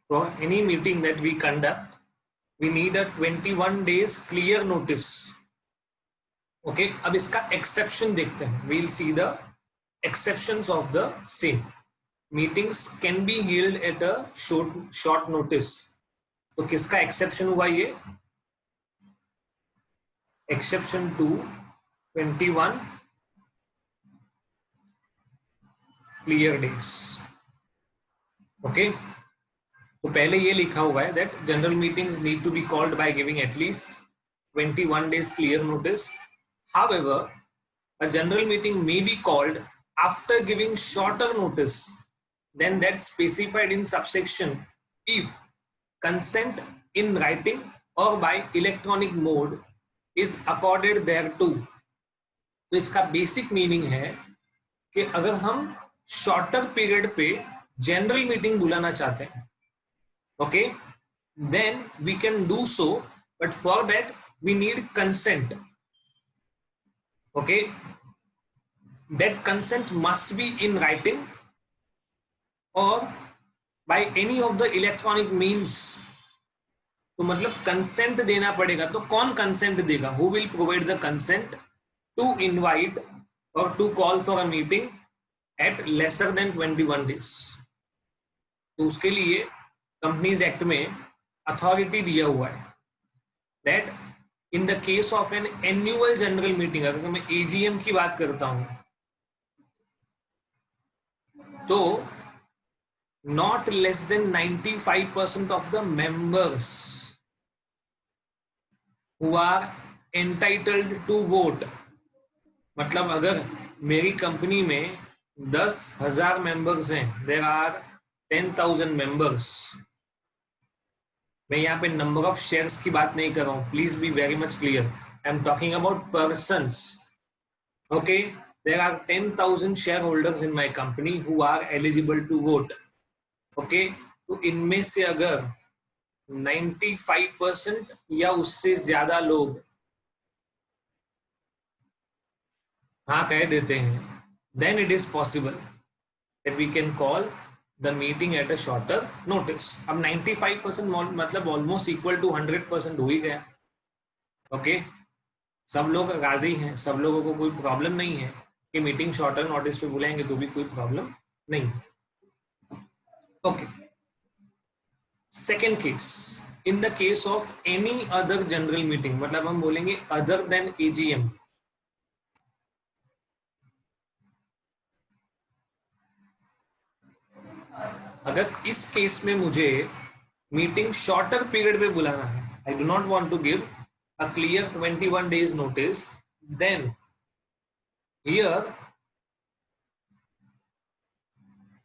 For any meeting that we conduct, we need a 21 days clear notice. Okay, अब इसका exception देखते हैं. We'll see the exceptions of the same. Meetings can be held at a short notice. तो किसका exception हुआ ये? Exception to 21 clear days. Okay. तो पहले ये लिखा हुआ है that general meetings need to be called by giving at least 21 days clear notice. However, a general meeting may be called after giving shorter notice than that specified in subsection if consent in writing or by electronic mode is accorded thereto. तो इसका basic meaning है कि अगर हम shorter period पे general meeting बुलाना चाहते हैं, okay, then we can do so, but for that we need consent. Okay, that consent must be in writing or by any of the electronic means. तो मतलब consent देना पड़ेगा. तो कौन consent देगा? Who will provide the consent to invite or to call for a meeting at lesser than 21 days? तो उसके लिए कंपनीज एक्ट में अथॉरिटी दिया हुआ है that in the case of an annual general meeting, अगर मैं एजीएम की बात करता हूं तो not less than 95% of the members who are entitled to vote. मतलब अगर मेरी कंपनी में 10,000 मेंबर्स हैं, देयर आर 10,000 मेंबर्स. मैं यहाँ पे नंबर ऑफ शेयर्स की बात नहीं कर रहा हूँ, please be very much clear. I am talking about persons. Okay, there are 10,000 share holders in my company who are eligible to vote. Okay, तो इनमें से अगर 95% या उससे ज्यादा लोग हाँ कह देते हैं, then it is possible that we can call the meeting at a shorter notice. अब 95% मतलब almost equal to 100% हो ही गया. ओके, सब लोग राजी हैं, सब लोगों को कोई प्रॉब्लम नहीं है कि मीटिंग शॉर्टर नोटिस पे बुलाएंगे तो भी कोई प्रॉब्लम नहीं. Okay, second case, in the case of any other general meeting, मतलब हम बोलेंगे अदर देन एजीएम. अगर इस केस में मुझे मीटिंग शॉर्टर पीरियड पे बुलाना है, I do not want to give a clear 21 days notice, then here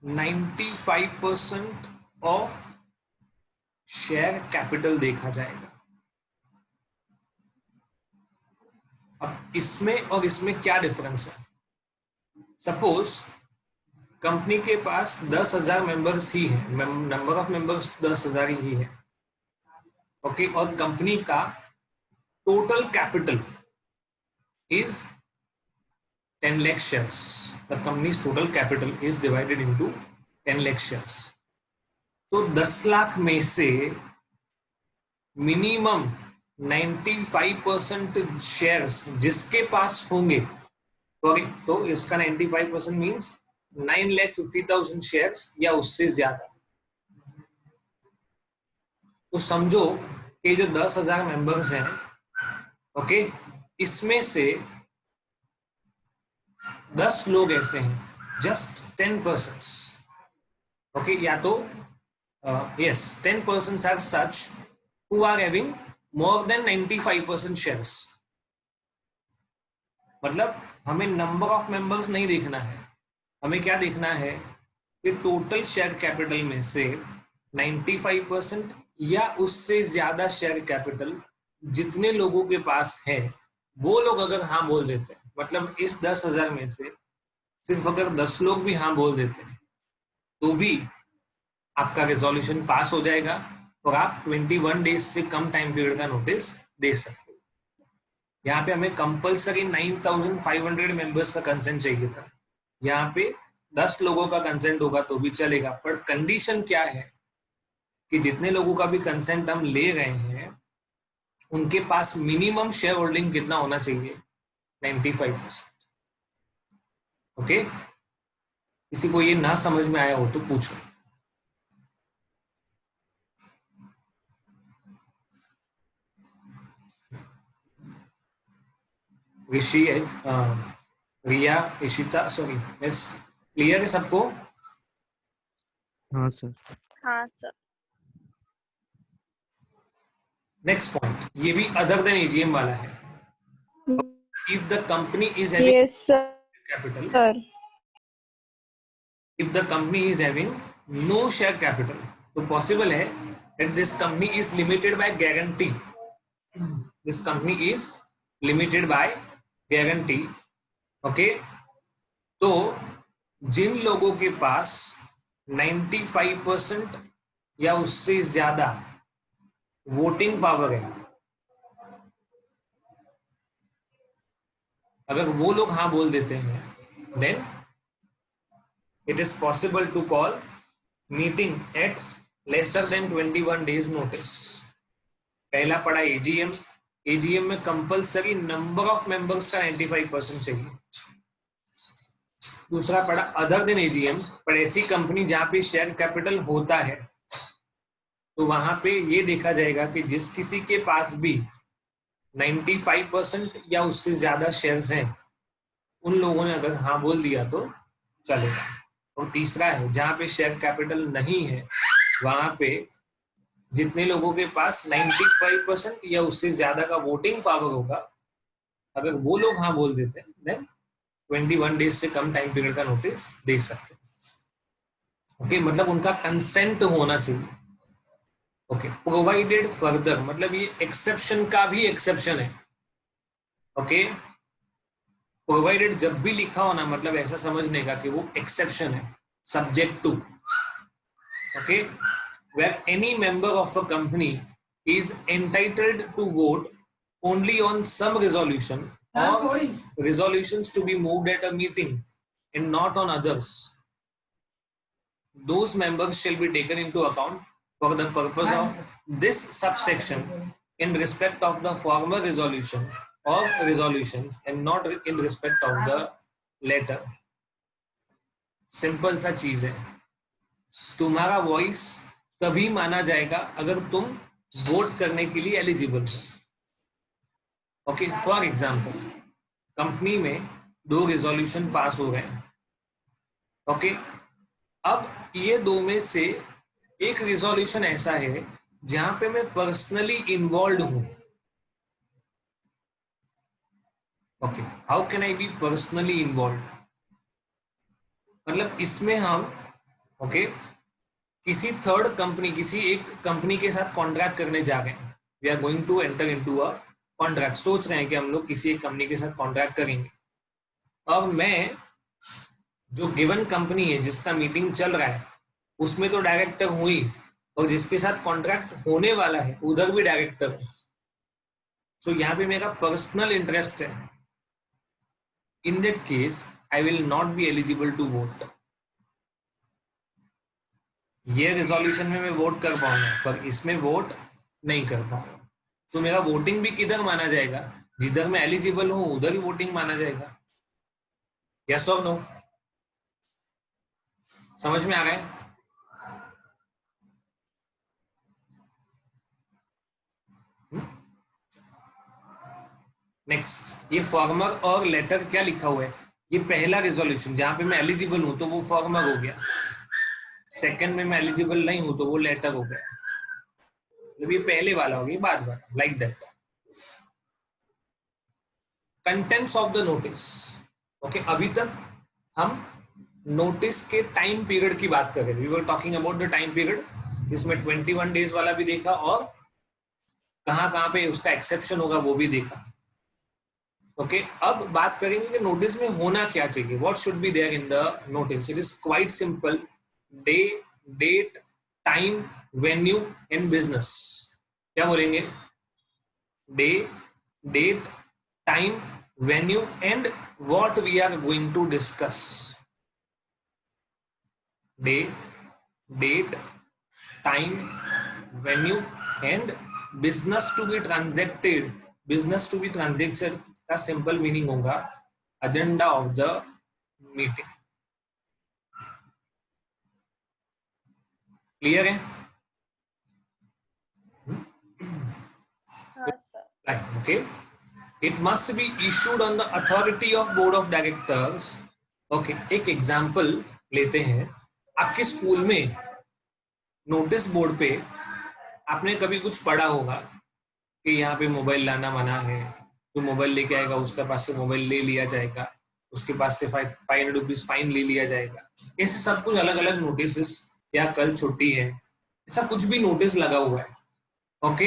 95% of share capital देखा जाएगा. अब इसमें और इसमें क्या डिफरेंस है? सपोज कंपनी के पास 10,000 मेंबर्स ही है, नंबर ऑफ मेंबर्स 10,000 ही है. ओके, और कंपनी का total capital is 10 lakh shares. The companies total capital is divided into 10 lakh shares. तो 10 लाख में से मिनिमम 95% शेयर्स जिसके पास होंगे, तो इसका 95% मीन्स 9,50,000 शेयर्स या उससे ज्यादा. तो समझो कि जो 10,000 मेंबर्स हैं, ओके, इसमें से 10 लोग ऐसे हैं, जस्ट 10%, ओके, या तो yes 10% are such who are having more than 95% shares. मतलब हमें नंबर ऑफ मेंबर्स नहीं देखना है, हमें क्या देखना है कि टोटल शेयर कैपिटल में से 95% या उससे ज्यादा शेयर कैपिटल जितने लोगों के पास है, वो लोग अगर हाँ बोल देते हैं, मतलब इस 10,000 में से सिर्फ अगर 10 लोग भी हाँ बोल देते हैं, तो भी आपका रेजोल्यूशन पास हो जाएगा और आप 21 डेज से कम टाइम पीरियड का नोटिस दे सकते हो. यहाँ पे हमें कंपलसरी 9,500 मेंबर्स का कंसेंट चाहिए था, यहाँ पे 10 लोगों का कंसेंट होगा तो भी चलेगा. पर कंडीशन क्या है कि जितने लोगों का भी कंसेंट हम ले रहे हैं उनके पास मिनिमम शेयर होल्डिंग कितना होना चाहिए, 95%। ओके, किसी को ये ना समझ में आया हो तो पूछो। ऋषि, रिया, इशिता, सॉरी, यस, क्लियर है सबको? हाँ सर। हाँ सर। नेक्स्ट पॉइंट, ये भी अदर देन एजीएम वाला है। If the company is having yes capital, sir. if the company is having no share capital, तो पॉसिबल है that this company is limited by guarantee. This company is limited by guarantee. Okay, तो जिन लोगों के पास 95% या उससे ज्यादा voting power है, अगर वो लोग हाँ बोल देते हैं, then it is possible to call meeting at lesser than 21 days notice. पहला पढ़ा एजीएम, एजीएम में कंपलसरी नंबर ऑफ मेंबर्स का 95% चाहिए। दूसरा पढ़ा अदर देन एजीएम, पर ऐसी कंपनी जहां पे शेयर कैपिटल होता है तो वहां पे ये देखा जाएगा कि जिस किसी के पास भी 95% या उससे ज्यादा शेयर्स हैं उन लोगों ने अगर हाँ बोल दिया तो चलेगा। और तीसरा है जहां पे शेयर कैपिटल नहीं है वहां पे जितने लोगों के पास 95% या उससे ज्यादा का वोटिंग पावर होगा, अगर वो लोग हाँ बोल देते हैं देन 21 डेज से कम टाइम पीरियड का नोटिस दे सकते हैं। ओके, मतलब उनका कंसेंट होना चाहिए। ओके, प्रोवाइडेड फर्दर, मतलब ये एक्सेप्शन का भी एक्सेप्शन है। ओके, प्रोवाइडेड जब भी लिखा हो ना, मतलब ऐसा समझने का कि वो एक्सेप्शन है, subject to. Okay, where any member of a company is entitled to vote only on some resolution or resolutions to be moved at a meeting and not on others, those members shall be taken into account for the purpose of this subsection in respect of the former resolution or resolutions and not in respect of the latter. Simple सा चीज है, तुम्हारा voice तभी माना जाएगा अगर तुम vote करने के लिए एलिजिबल हो। ओके, फॉर एग्जांपल कंपनी में 2 रेजोल्यूशन पास हो गए। ओके, अब ये 2 में से एक रेजोल्यूशन ऐसा है जहां पे मैं पर्सनली इन्वॉल्व हूं। Okay, how can I be personally involve? मतलब इसमें हम किसी थर्ड कंपनी, किसी एक कंपनी के साथ कॉन्ट्रैक्ट करने जा रहे हैं। We are going to enter into a contract, सोच रहे हैं कि हम लोग किसी एक कंपनी के साथ कॉन्ट्रैक्ट करेंगे। अब मैं जो गिवन कंपनी है जिसका मीटिंग चल रहा है उसमें तो डायरेक्टर हुई, और जिसके साथ कॉन्ट्रैक्ट होने वाला है उधर भी डायरेक्टर हूं। सो यहाँ पे मेरा पर्सनल इंटरेस्ट है। In that case I will not be eligible to vote. ये रिजोल्यूशन में मैं वोट कर पाऊंगा पर इसमें वोट नहीं कर पाऊंगा। तो मेरा वोटिंग भी किधर माना जाएगा? जिधर मैं एलिजिबल हूं उधर ही वोटिंग माना जाएगा। यस और नो? समझ में आ रहा है? नेक्स्ट, ये फॉर्मर और लेटर क्या लिखा हुआ है? ये पहला रिजोल्यूशन जहां पे मैं एलिजिबल हूं तो वो फॉर्मर हो गया, सेकंड में मैं एलिजिबल नहीं हूं तो वो लेटर हो गया। मतलब ये पहले वाला हो गया, बाद वाला, like that. Contents of the notice. Okay, अभी तक हम नोटिस के टाइम पीरियड की बात कर रहे थे। We were talking about the time period. इसमें 21 डेज वाला भी देखा और कहां पे उसका एक्सेप्शन होगा वो भी देखा। ओके, अब बात करेंगे कि नोटिस में होना क्या चाहिए। What should be there in the notice? It is quite simple. Day, date, time, venue and business. क्या बोलेंगे? Day, date, time, venue and what we are going to discuss. Day, date, time, venue and business to be transacted. Business to be transacted का simple meaning होगा agenda of the meeting. Clear है? हाँ sir. Okay, it must be issued on the authority of board of directors. Okay, एक example लेते हैं। आपके school में notice board पे आपने कभी कुछ पढ़ा होगा कि यहाँ पे मोबाइल लाना मना है, जो मोबाइल लेके आएगा उसके पास से मोबाइल ले लिया जाएगा, उसके पास से 500 रुपीज फाइन ले लिया जाएगा। ऐसे सब कुछ अलग अलग नोटिस, या कल छुट्टी है, ऐसा कुछ भी नोटिस लगा हुआ है। ओके,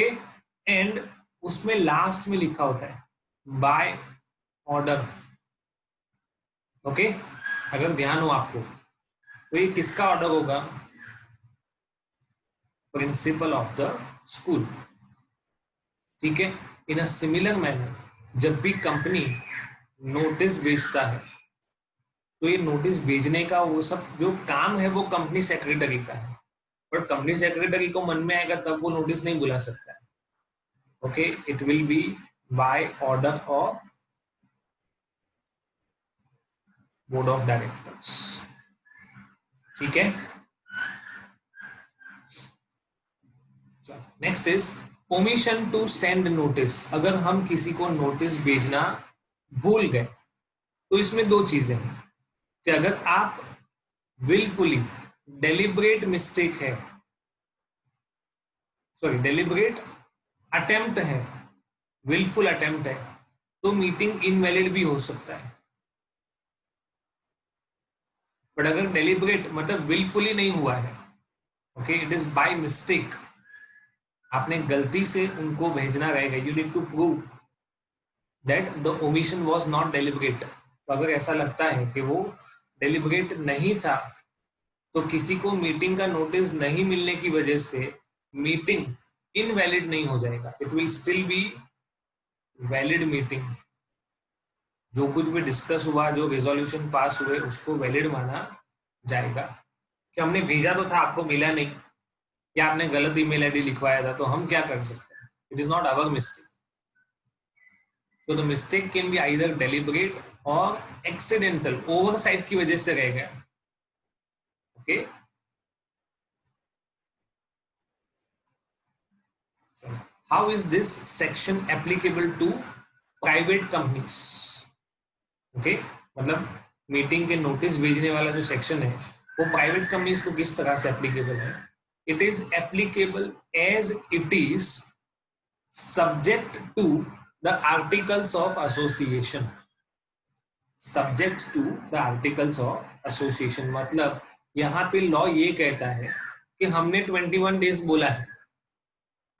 एंड उसमें लास्ट में लिखा होता है बाय ऑर्डर। ओके, अगर ध्यान हो आपको तो ये किसका ऑर्डर होगा? Principle of the school. ठीक है, इन अ सिमिलर मैनर जब भी कंपनी नोटिस भेजता है तो ये नोटिस भेजने का वो सब जो काम है वो कंपनी सेक्रेटरी का है, बट कंपनी सेक्रेटरी को मन में आएगा तब वो नोटिस नहीं बुला सकता है। Okay, it will be by order of board of directors. ठीक है, next is omission to send notice. अगर हम किसी को नोटिस भेजना भूल गए तो इसमें दो चीजें हैं कि अगर आप विलफुली डेलिब्रेट मिस्टेक है, सॉरी डेलिब्रेट अटेम्प्ट है, विलफुल अटेम्प्ट है, तो मीटिंग इनवैलिड भी हो सकता है। बट अगर डेलिब्रेट मतलब विलफुली नहीं हुआ है, okay, it is by mistake, आपने गलती से उनको भेजना रहेगा, you need to prove that the omission was not deliberate. तो अगर ऐसा लगता है कि वो डेलिब्रेट नहीं था तो किसी को मीटिंग का नोटिस नहीं मिलने की वजह से मीटिंग इनवैलिड नहीं हो जाएगा, it will still be valid meeting. जो कुछ भी डिस्कस हुआ, जो रेजोल्यूशन पास हुए, उसको वैलिड माना जाएगा। कि हमने भेजा तो था, आपको मिला नहीं, या आपने गलत ईमेल आईडी लिखवाया था, तो हम क्या कर सकते हैं? It is not our mistake. So the mistake can be either deliberate or accidental, oversight की वजह से रह गया। Okay? So, how is this section applicable to private companies? Okay? मतलब मीटिंग के नोटिस भेजने वाला जो सेक्शन है वो प्राइवेट कंपनीज को किस तरह से एप्लीकेबल है? It is applicable as it is subject to the articles of association, subject to the articles of association। मतलब यहाँ पे लॉ ये कहता है कि हमने 21 डेज बोला है,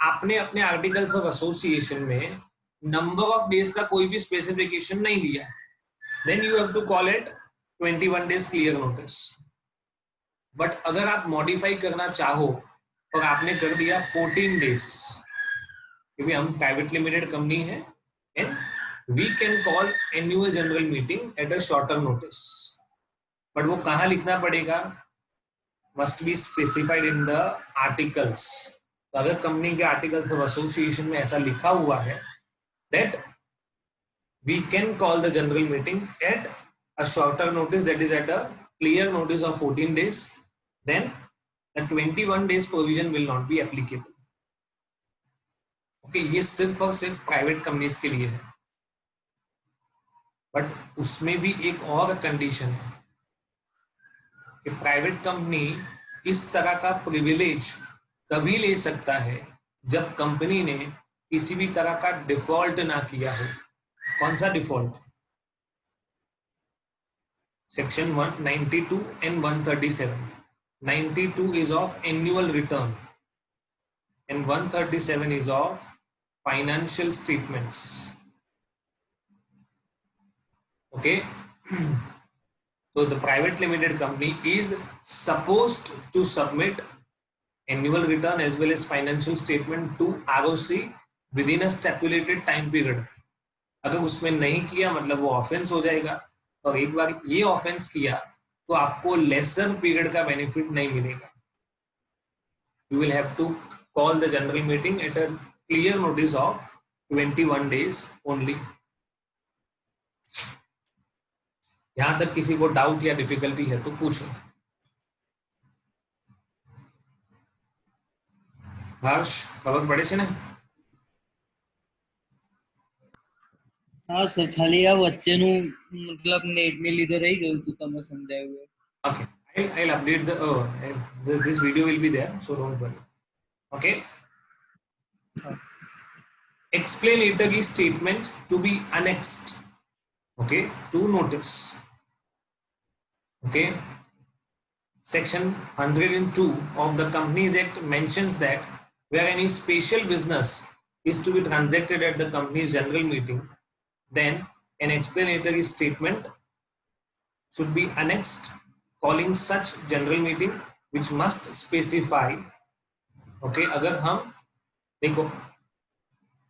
आपने अपने आर्टिकल्स ऑफ एसोसिएशन में नंबर ऑफ डेज का कोई भी स्पेसिफिकेशन नहीं दिया, then you have to call it 21 days clear notice. But अगर आप मॉडिफाई करना चाहो और आपने कर दिया 14 डेज, क्योंकि हम प्राइवेट लिमिटेड कंपनी है, and we can call annual general meeting at a shorter notice, but वो कहाँ लिखना पड़ेगा? must be specified in the articles। तो अगर कंपनी के आर्टिकल्स ऑफ एसोसिएशन में ऐसा लिखा हुआ है that we can call the general meeting at a shorter notice, that is at a clear notice of 14 days, then the 21 days provision will not be applicable। Okay, ये सिर्फ और सिर्फ private companies के लिए है। बट उसमें भी एक और कंडीशन है कि प्राइवेट कंपनी इस तरह का प्रिविलेज तभी ले सकता है जब कंपनी ने किसी भी तरह का डिफॉल्ट ना किया हो। कौन सा default? Section 192 and 137। 92 is of annual return and 137 is of financial statements। Okay, so the private limited company is supposed to submit annual return as well as financial statement to ROC within a stipulated time period। अगर उसमें नहीं किया मतलब वो offence हो जाएगा, और एक बार ये ऑफेंस किया तो आपको लेसर पीरियड का बेनिफिट नहीं मिलेगा। You will have to call the general meeting at a clear notice of 21 days only. यहां तक किसी को डाउट या डिफिकल्टी है तो पूछो. हर्ष खबर पड़े છે ને? हाँ सर, खाली આ વચ્ચેનું મતલબ નેટને લીધે રહી ગયું હતું, તમે સમજાવ્યું. Okay, I'll update this video will be there, so don't worry. Okay. Explanatory statement to be annexed, okay, to notice. Okay, section 102 of the Companies Act mentions that where any special business is to be transacted at the company's general meeting, then an explanatory statement should be annexed calling such general meeting, which must specify. Okay, अगर हम देखो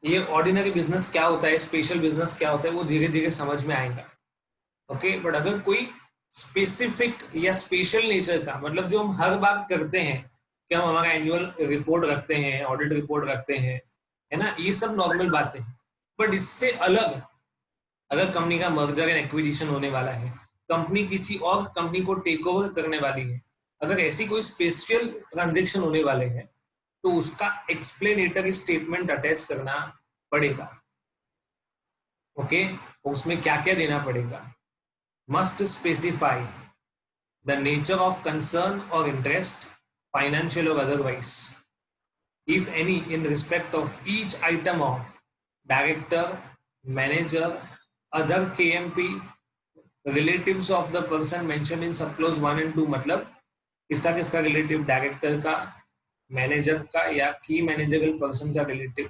ये ordinary business क्या होता है, special business क्या होता है, वो धीरे धीरे समझ में आएगा. ओके, बट अगर कोई स्पेसिफिक या स्पेशल नेचर का, मतलब जो हम हर बार करते हैं कि हम हमारा एनुअल रिपोर्ट रखते हैं, ऑडिट रिपोर्ट रखते हैं, है ना, ये सब नॉर्मल बातें. बट इससे अलग अगर कंपनी का मर्जर एंड एक्विजिशन होने वाला है, कंपनी किसी और कंपनी को टेक ओवर करने वाली है, अगर ऐसी कोई स्पेशल ट्रांजेक्शन होने वाले हैं तो उसका एक्सप्लेनेटरी स्टेटमेंट अटैच करना पड़ेगा. ओके, उसमें क्या क्या देना पड़ेगा? Must specify the nature of concern और इंटरेस्ट, फाइनेंशियल और otherwise, if any, in respect of each item of director, manager, other KMP, relatives of the person mention in सब क्लोज 1 and 2. मतलब किसका किसका रिलेटिव, डायरेक्टर का, manager का या की मैनेजरल पर्सन का रिलेटिव.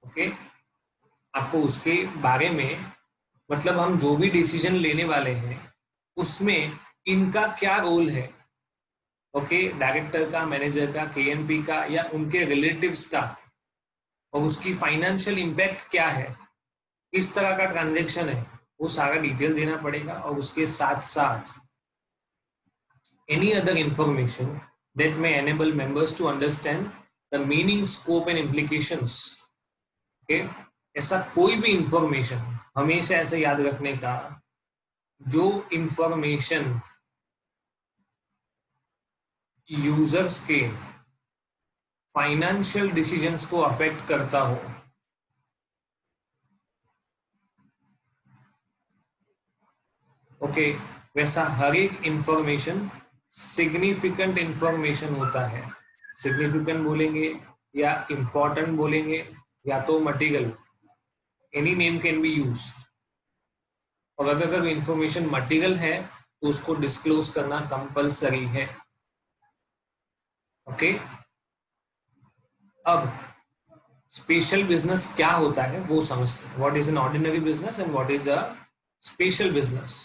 ओके, आपको उसके बारे में, मतलब हम जो भी डिसीजन लेने वाले हैं उसमें इनका क्या रोल है. ओके, डायरेक्टर का, मैनेजर का, KMP का या उनके रिलेटिव्स का, और उसकी फाइनेंशियल इम्पैक्ट क्या है, किस तरह का ट्रांजैक्शन है, वो सारा डिटेल देना पड़ेगा. और उसके साथ साथ any other information that may enable members to understand the meaning, scope and implications. Okay, ऐसा कोई भी इंफॉर्मेशन, हमेशा ऐसा याद रखने का, जो इंफॉर्मेशन यूजर्स के फाइनेंशियल डिसीजंस को अफेक्ट करता हो. ओके, वैसा हर एक इंफॉर्मेशन सिग्निफिकेंट इंफॉर्मेशन होता है. सिग्निफिकेंट बोलेंगे या इंपॉर्टेंट बोलेंगे या तो material, any name can be used. और अगर इंफॉर्मेशन मटीरियल है तो उसको डिस्क्लोज करना कंपलसरी है. ओके, अब स्पेशल बिजनेस क्या होता है वो समझते हैं. What is an ordinary business and what is a special business.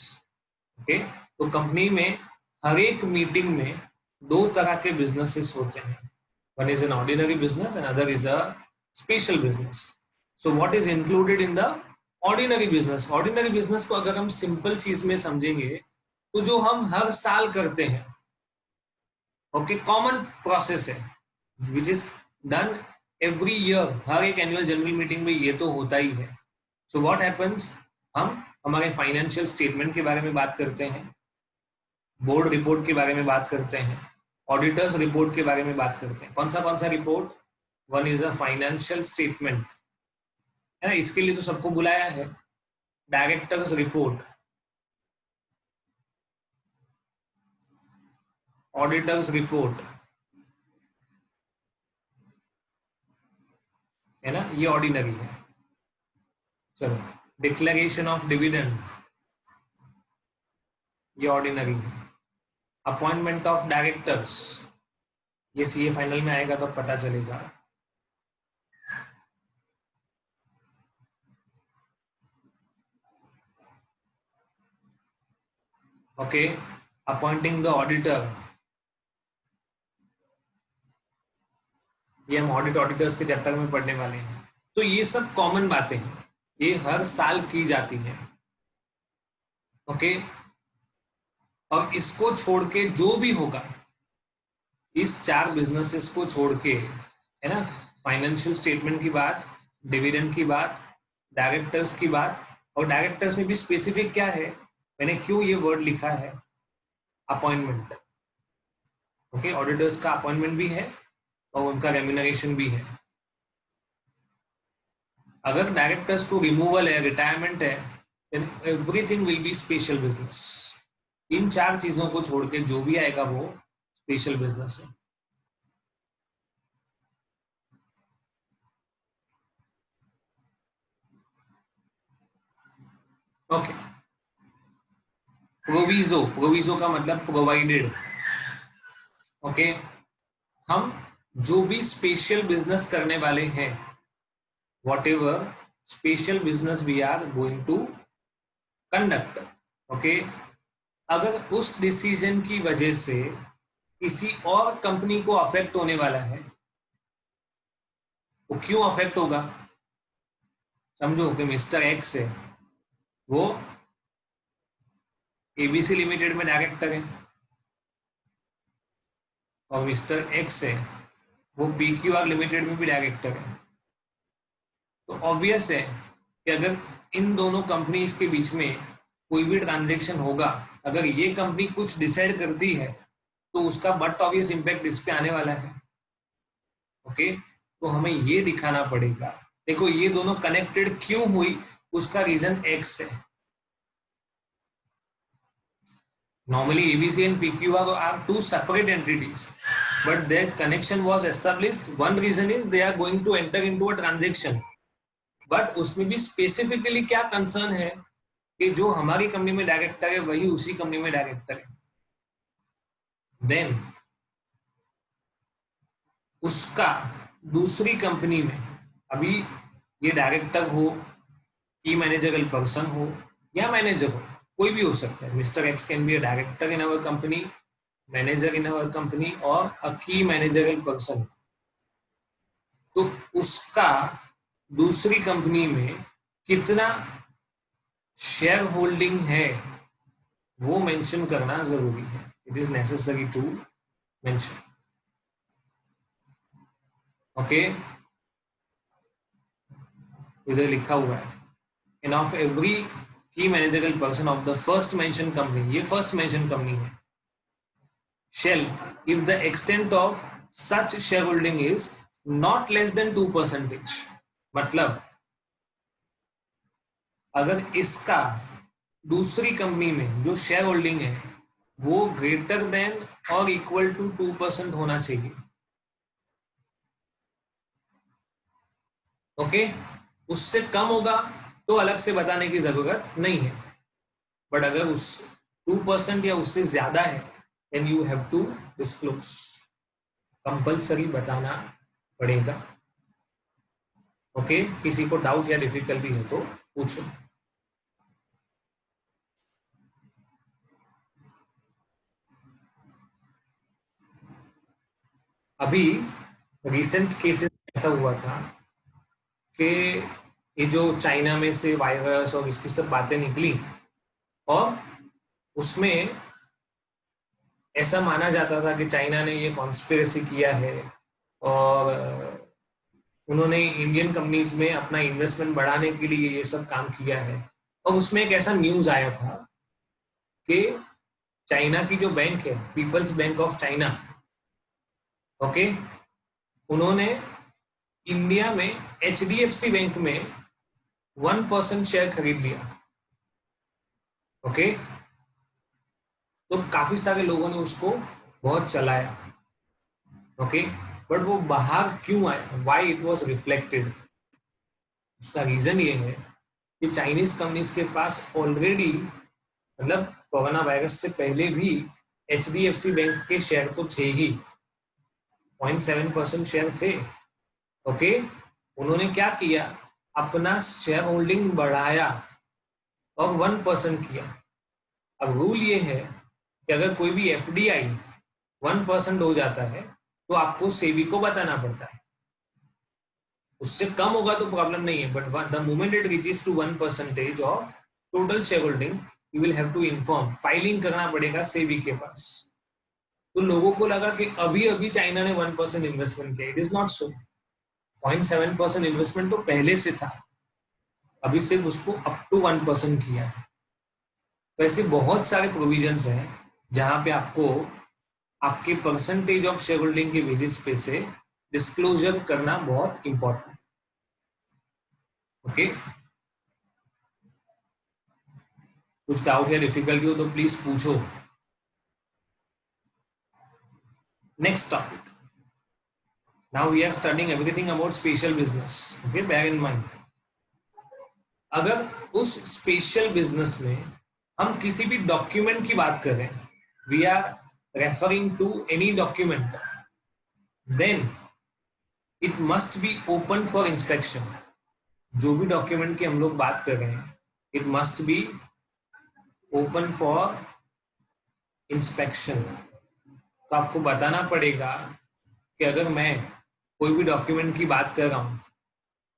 Okay, तो कंपनी में हर एक मीटिंग में दो तरह के बिजनेसेस होते हैं. One is an ordinary business and other is a special business. So what is included in the ordinary business? Ordinary business को अगर हम सिंपल चीज में समझेंगे तो जो हम हर साल करते हैं, ओके, कॉमन प्रोसेस है, which is done every year. हर एक एनुअल जनरल मीटिंग में ये तो होता ही है. सो व्हाट हैपेंस, हम हमारे फाइनेंशियल स्टेटमेंट के बारे में बात करते हैं, बोर्ड रिपोर्ट के बारे में बात करते हैं, ऑडिटर्स रिपोर्ट के बारे में बात करते हैं. कौन सा report? One is a financial statement, है ना, इसके लिए तो सबको बुलाया है. डायरेक्टर्स रिपोर्ट, ऑडिटर्स रिपोर्ट, है ना, ये ऑर्डिनरी है. चलो, डिक्लेरेशन ऑफ डिविडेंड, ये ऑर्डिनरी है. अपॉइंटमेंट ऑफ डायरेक्टर्स, ये CA फाइनल में आएगा तो पता चलेगा. ओके, अपॉइंटिंग द ऑडिटर, ये हम ऑडिटर्स के चैप्टर में पढ़ने वाले हैं. तो ये सब कॉमन बातें हैं, ये हर साल की जाती हैं. ओके, और इसको छोड़ के जो भी होगा इस 4 बिजनेसेस को छोड़ के, है ना, फाइनेंशियल स्टेटमेंट की बात, डिविडेंड की बात, डायरेक्टर्स की बात, और डायरेक्टर्स में भी स्पेसिफिक क्या है, मैंने क्यों ये वर्ड लिखा है, अपॉइंटमेंट। ओके, ऑडिटर्स का अपॉइंटमेंट भी है और उनका रेम्यूनरेशन भी है। अगर डायरेक्टर्स को रिमूवल है, रिटायरमेंट है, then everything will be special business. इन 4 चीजों को छोड़ के जो भी आएगा वो स्पेशल बिजनेस है। ओके, प्रोविजो, प्रोविजो का मतलब प्रोवाइडेड। ओके, हम जो भी स्पेशल बिजनेस करने वाले हैं, whatever special business we are going to conduct, okay, अगर उस डिसीजन की वजह से किसी और कंपनी को अफेक्ट होने वाला है, वो क्यों अफेक्ट होगा? समझो कि मिस्टर एक्स है, वो एबीसी लिमिटेड में डायरेक्टर है, और मिस्टर एक्स है, वो बीक्यूआर लिमिटेड में भी डायरेक्टर है। तो ऑब्वियस है कि अगर इन दोनों कंपनीज के बीच में कोई भी ट्रांजेक्शन होगा, अगर ये कंपनी कुछ डिसाइड करती है तो उसका बट ऑब्वियस इंपैक्ट इस पे आने वाला है। ओके, तो हमें ये दिखाना पड़ेगा, देखो ये दोनों कनेक्टेड क्यों हुई, उसका रीजन एक्स है। Normally ABC and PQR are two separate entities, but their connection was established. One reason is they are going to enter into a transaction, but उसमें भी स्पेसिफिकली क्या कंसर्न है कि जो हमारी कंपनी में डायरेक्टर है वही उसी कंपनी में डायरेक्टर है। देन उसका दूसरी कंपनी में, अभी ये डायरेक्टर हो, की मैनेजरल पर्सन हो या मैनेजर हो, कोई भी हो सकता है। Mister x can be a director in our company, manager in our company, और अ की मैनेजरल पर्सन। तो उसका दूसरी कंपनी में कितना शेयर होल्डिंग है वो मेंशन करना जरूरी है। It is necessary to mention. Okay, इधर लिखा हुआ है in of every key managerial person of the first mention company, ये फर्स्ट मेंशन कंपनी है, shall if the extent of such share holding is not less than 2%। मतलब अगर इसका दूसरी कंपनी में जो शेयर होल्डिंग है वो ग्रेटर देन और इक्वल टू 2% होना चाहिए। ओके, उससे कम होगा तो अलग से बताने की जरूरत नहीं है, बट अगर उस 2% या उससे ज्यादा है then you have to disclose, compulsory बताना पड़ेगा। ओके, किसी को डाउट या डिफिकल्टी है तो पूछो। अभी रिसेंट केसेस ऐसा हुआ था कि ये जो चाइना में से वायरस और इसकी सब बातें निकली, और उसमें ऐसा माना जाता था कि चाइना ने ये कॉन्स्पिरेसी किया है और उन्होंने इंडियन कंपनीज में अपना इन्वेस्टमेंट बढ़ाने के लिए ये सब काम किया है। और उसमें एक ऐसा न्यूज आया था कि चाइना की जो बैंक है, People's Bank of China, okay, उन्होंने इंडिया में HDFC बैंक में 1% शेयर खरीद लिया। ओके, तो काफी सारे लोगों ने उसको बहुत चलाया। ओके, बट वो बाहर क्यों आया, वाई इट वॉज रिफ्लेक्टेड, उसका रीजन ये है कि चाइनीज कंपनीज के पास ऑलरेडी, मतलब कोरोना वायरस से पहले भी HDFC बैंक के शेयर तो थे ही, 0.7% शेयर थे। ओके, उन्होंने क्या किया, अपना शेयर होल्डिंग बढ़ाया और 1% किया। अब रूल ये है कि अगर कोई भी FDI 1% हो जाता है तो आपको सेबी को बताना पड़ता है। उससे कम होगा तो प्रॉब्लम नहीं है, but the moment it reaches to 1% of total share holding you will have to inform, filing करना पड़ेगा सेबी के पास। तो लोगों को लगा कि अभी अभी चाइना ने 1% इन्वेस्टमेंट किया. It is not so. 0.7% investment तो पहले से था, अभी सिर्फ उसको अप टू 1% किया है. तो ऐसे बहुत सारे प्रोविजंस हैं जहां पे आपको आपके परसेंटेज ऑफ शेयर होल्डिंग के बेसिस पे से डिस्क्लोजर करना बहुत इंपॉर्टेंट. ओके, कुछ डाउट या डिफिकल्टी हो तो प्लीज पूछो. Next topic. Now we are studying everything about special business. Okay, bear in mind, अगर उस स्पेशल बिजनेस में हम किसी भी डॉक्यूमेंट की बात करें, we are referring to any document, then it must be open for inspection. जो भी डॉक्यूमेंट की हम लोग बात कर रहे हैं, it must be open for inspection. तो आपको बताना पड़ेगा कि अगर मैं कोई भी डॉक्यूमेंट की बात कर रहा हूँ,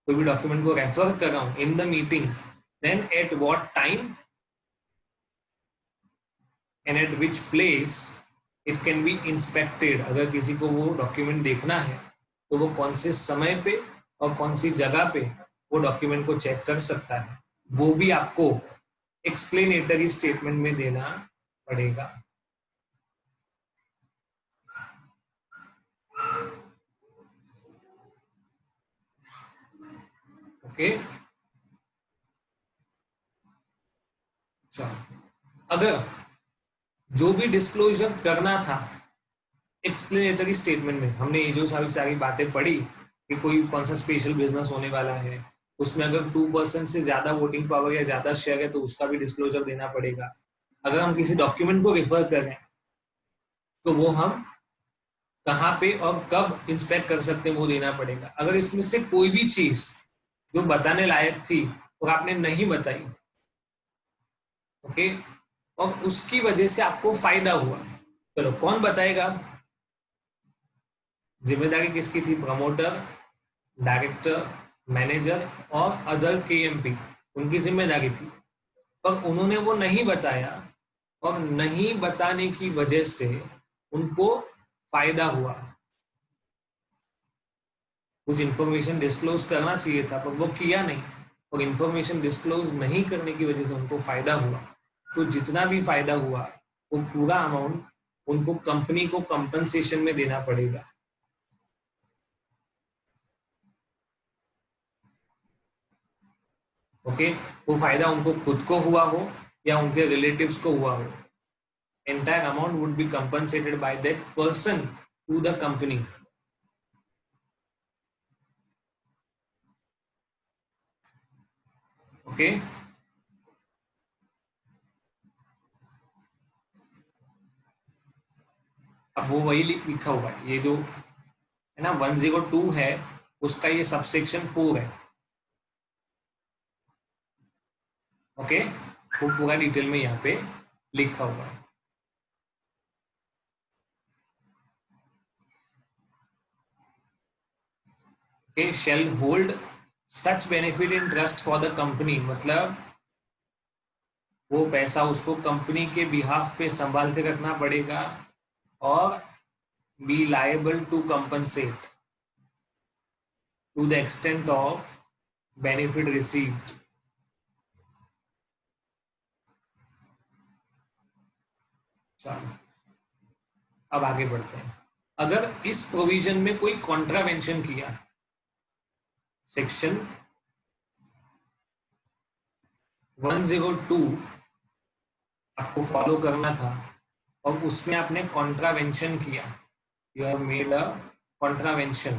कोई भी डॉक्यूमेंट को रेफर कर रहा हूँ in the meeting, then at what time and at which place it can be inspected. अगर किसी को वो डॉक्यूमेंट देखना है तो वो कौन से समय पे और कौन सी जगह पे वो डॉक्यूमेंट को चेक कर सकता है, वो भी आपको एक्सप्लेनेटरी स्टेटमेंट में देना पड़ेगा. ओके, चलो, अगर जो भी डिस्क्लोजर करना था एक्सप्लेनेटरी स्टेटमेंट में, हमने ये जो सारी बातें पढ़ी कि कोई कौन सा स्पेशल बिजनेस होने वाला है, उसमें अगर 2% से ज्यादा वोटिंग पावर या ज्यादा शेयर है तो उसका भी डिस्क्लोजर देना पड़ेगा. अगर हम किसी डॉक्यूमेंट को रेफर करें तो वो हम कहाँ पे और कब इंस्पेक्ट कर सकते हैं वो देना पड़ेगा. अगर इसमें से कोई भी चीज जो बताने लायक थी और आपने नहीं बताई, ओके, और उसकी वजह से आपको फायदा हुआ, चलो कौन बताएगा? जिम्मेदारी किसकी थी? प्रमोटर, डायरेक्टर, मैनेजर और अदर केएमपी, उनकी जिम्मेदारी थी. पर उन्होंने वो नहीं बताया और नहीं बताने की वजह से उनको फायदा हुआ. कुछ इंफॉर्मेशन डिस्क्लोज करना चाहिए था पर वो किया नहीं, और इंफॉर्मेशन डिस्क्लोज नहीं करने की वजह से उनको फायदा हुआ. तो जितना भी फायदा हुआ वो पूरा अमाउंट उनको कंपनी को कंपनसेशन में देना पड़ेगा. ओके, वो फायदा उनको खुद को हुआ हो या उनके रिलेटिव्स को हुआ हो, entire amount would be compensated by that person to the company. Okay, अब वो वही लिखा हुआ है, ये जो है ना 102 है उसका ये सबसेक्शन 4 है. ओके, वो पूरा डिटेल में यहाँ पे लिखा हुआ है. Okay, shell hold such benefit in trust for the company, मतलब वो पैसा उसको कंपनी के बिहाफ पे संभाल के रखना पड़ेगा और be liable to compensate to the extent of benefit received. चलो अब आगे बढ़ते हैं. अगर इस प्रोविजन में कोई कॉन्ट्रावेंशन किया, सेक्शन 102 आपको फॉलो करना था और उसमें आपने कॉन्ट्रावेंशन किया, you have made a contravention.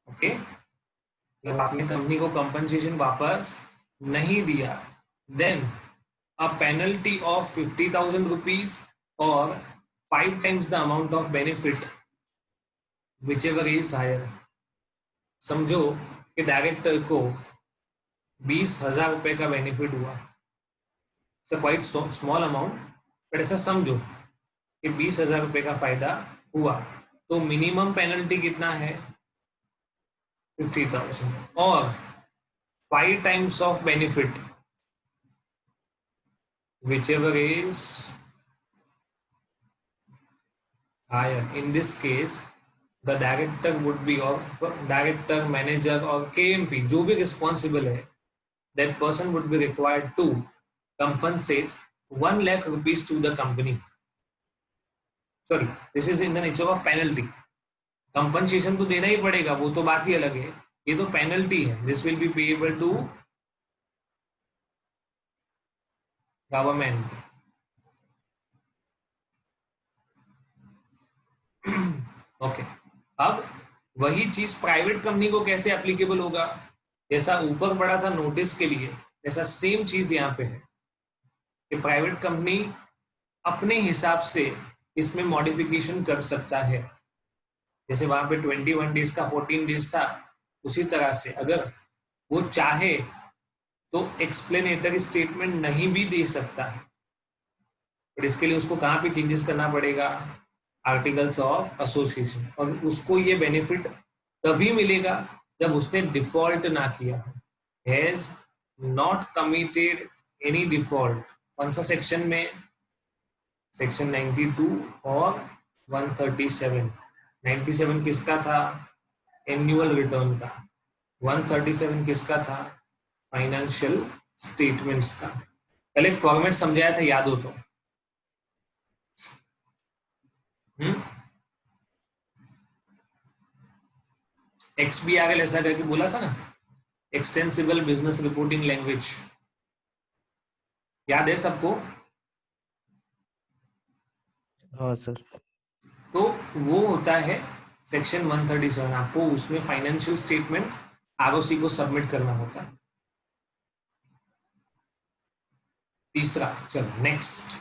Okay, जब आपने कंपनी को कंपनसेशन वापस नहीं दिया, then a penalty of 50,000 rupees और 5 times the amount of benefit which ever is higher. समझो कि डायरेक्टर को 20,000 रुपए का बेनिफिट हुआ, क्वाइट स्मॉल अमाउंट, बट ऐसा समझो कि 20,000 रुपए का फायदा हुआ, तो मिनिमम पेनल्टी कितना है? 50,000 और 5 times of benefit whichever is higher. In this case, the director would be, or director, manager or KMP, जो भी responsible है, that person would be required to compensate 1 lakh rupees to the company. Sorry, this is in the nature of penalty. Compensation तो देना ही पड़ेगा, वो तो बात ही अलग है. ये तो penalty है. This will be payable to government. Okay, अब वही चीज प्राइवेट कंपनी को कैसे एप्लीकेबल होगा? जैसा ऊपर पड़ा था नोटिस के लिए, ऐसा सेम चीज यहाँ पे है कि प्राइवेट कंपनी अपने हिसाब से इसमें मॉडिफिकेशन कर सकता है. जैसे वहां पे 21 डेज का 14 डेज था, उसी तरह से अगर वो चाहे तो एक्सप्लेनेटरी स्टेटमेंट नहीं भी दे सकता है, पर इसके लिए उसको कहाँ पे चेंजेस करना पड़ेगा? Articles of association. और उसको ये बेनिफिट तभी मिलेगा जब उसने डिफॉल्ट ना किया हो, has not committed any default. कौन सा सेक्शन में? सेक्शन 92 और 137. 97 किसका था? एनुअल रिटर्न का. 137 किसका था? फाइनेंशियल स्टेटमेंट्स का. कल एक फॉर्मेट समझाया था, याद हो तो? XBRL ऐसा करके बोला था ना, एक्सटेंसिबल बिजनेस रिपोर्टिंग लैंग्वेज. याद है सबको? हाँ सर. तो वो होता है सेक्शन 137. आपको उसमें फाइनेंशियल स्टेटमेंट ROC को सबमिट करना होता है. तीसरा, चलो next,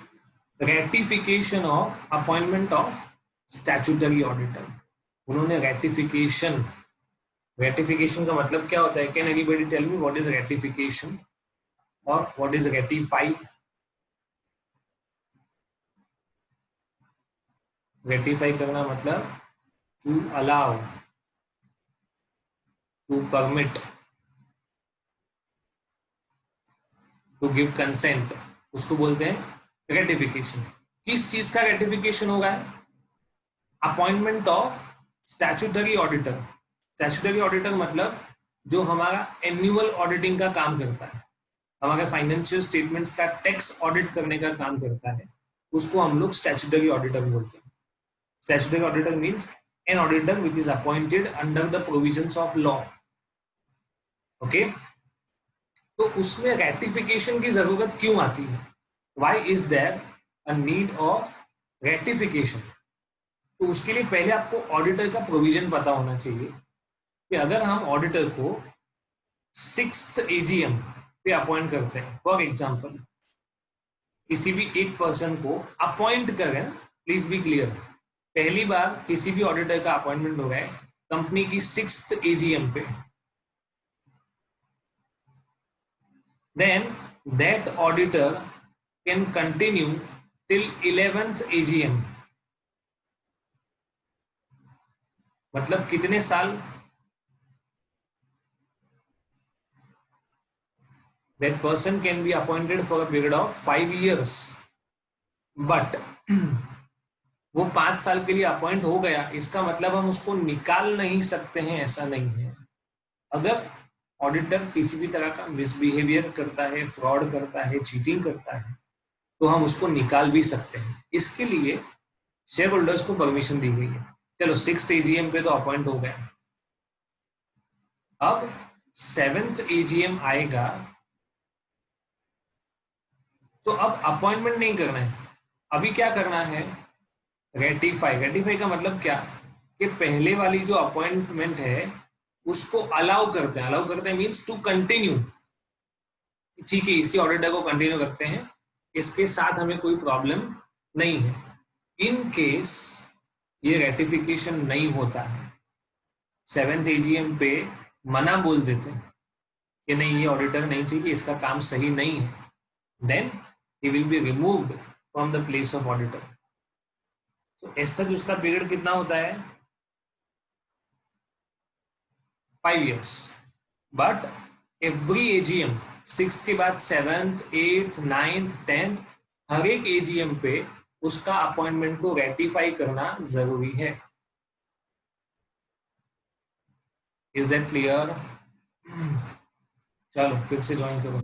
ratification of appointment of statutory auditor. उन्होंने रेटिफिकेशन का मतलब क्या होता है? Can anybody tell me what is ratification और व्हाट इज रेटिफाई? रेटिफाई करना मतलब to allow, to permit, to give consent, उसको बोलते हैं रेटिफिकेशन. किस चीज का रेटिफिकेशन होगा? Appointment of statutory auditor. Statutory auditor मतलब जो हमारा एनुअल ऑडिटिंग का काम करता है, हमारे फाइनेंशियल स्टेटमेंट्स का टैक्स ऑडिट करने का काम करता है, उसको हम लोग स्टैट्यूटरी ऑडिटर बोलते हैं. Statutory auditor means an auditor which is appointed under the provisions of law. Okay, तो उसमें रेटिफिकेशन की जरूरत क्यों आती है? Why is there a need of ratification? तो उसके लिए पहले आपको ऑडिटर का प्रोविजन पता होना चाहिए कि अगर हम ऑडिटर को 6th AGM पे अपॉइंट करते हैं, फॉर एग्जांपल किसी भी एक पर्सन को अपॉइंट करें, प्लीज बी क्लियर, पहली बार किसी भी ऑडिटर का अपॉइंटमेंट हो रहा है कंपनी की 6th AGM पे, then that auditor can continue till 11th AGM. मतलब कितने साल? That person can be appointed for a period of 5 years. But वो 5 साल के लिए अपॉइंट हो गया, इसका मतलब हम उसको निकाल नहीं सकते हैं, ऐसा नहीं है. अगर ऑडिटर किसी भी तरह का मिसबिहेवियर करता है, फ्रॉड करता है, चीटिंग करता है, तो हम उसको निकाल भी सकते हैं. इसके लिए शेयर होल्डर्स को परमिशन दी गई है. चलो 6th AGM पे तो अपॉइंट हो गया, अब 7th AGM आएगा तो अब अपॉइंटमेंट नहीं करना है, अभी क्या करना है? रेटिफाई. रेटिफाई का मतलब क्या? कि पहले वाली जो अपॉइंटमेंट है उसको अलाउ करते हैं. अलाउ करते हैं मीन्स टू कंटिन्यू. ठीक है, इसी ऑडिटर को कंटिन्यू करते हैं, इसके साथ हमें कोई प्रॉब्लम नहीं है. इन केस ये रेटिफिकेशन नहीं होता है, 7th AGM पे मना बोल देते हैं कि नहीं, ये ऑडिटर नहीं चाहिए, इसका काम सही नहीं है, then he will be removed from the place of auditor. तो ऐसा उसका पीरियड कितना होता है? 5 years. But every AGM 6th के बाद 7th, 8th, 9th, 10th, हर एक AGM पे उसका अपॉइंटमेंट को रेटिफाई करना जरूरी है। Is that clear? चलो फिर से ज्वाइन करो।